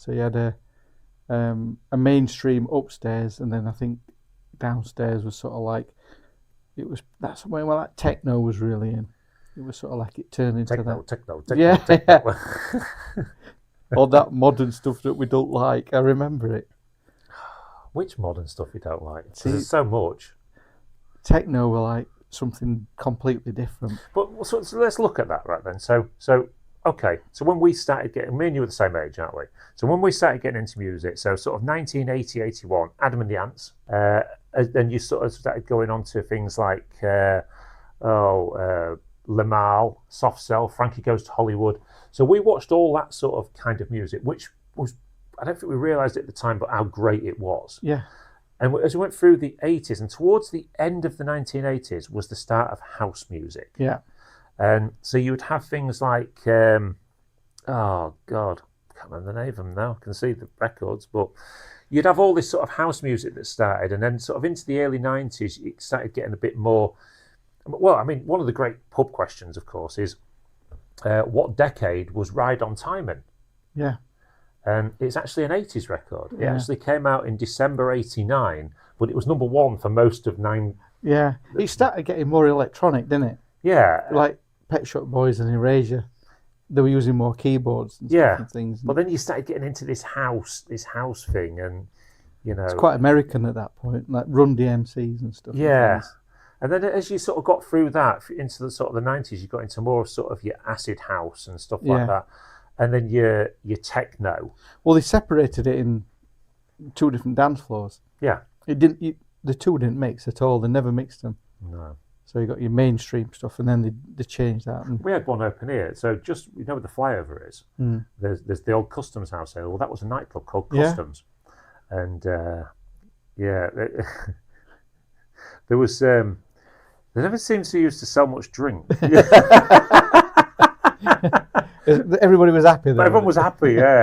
So you had a mainstream upstairs, and then I think downstairs was sort of like that's when like techno was really in. It was sort of like it turned into techno. Yeah. All that modern stuff that we don't like. I remember it. Which modern stuff you don't like? See, there's so much. Techno were like something completely different. But so let's look at that right then. So okay. So when we started getting, me and you were the same age, aren't we? So when we started getting into music, so sort of 1980, 81, Adam and the Ants, then you sort of started going on to things like Lamal, Soft Cell, Frankie Goes to Hollywood. So we watched all that sort of kind of music, which was, I don't think we realised at the time, but how great it was. Yeah. And as we went through the 80s, and towards the end of the 1980s was the start of house music. Yeah. And so you would have things like, oh God, I can't remember the name of them now. I can see the records, but you'd have all this sort of house music that started, and then sort of into the early 90s, it started getting a bit more. Well, I mean, one of the great pub questions, of course, is what decade was Ride on Time in? Yeah. And it's actually an 80s record. It actually came out in December 89, but it was number one for most of nine. Yeah. It started getting more electronic, didn't it? Yeah. Like Pet Shop Boys and Erasure. They were using more keyboards and stuff and things. But then you started getting into this house thing, and you know, it's quite American at that point, like Run DMCs and stuff. Yeah. And then as you sort of got through that into the sort of the 90s, you got into more of sort of your acid house and stuff like that. And then your techno. Well, they separated it in two different dance floors. Yeah. The two didn't mix at all. They never mixed them. No. So you got your mainstream stuff, and then they changed that. And we had one open here. So just, you know where the flyover is? There's the old Customs house there. Well, that was a nightclub called Customs. And there was... they never seemed to use to sell much drink. Everybody was happy then. Everyone was happy, yeah.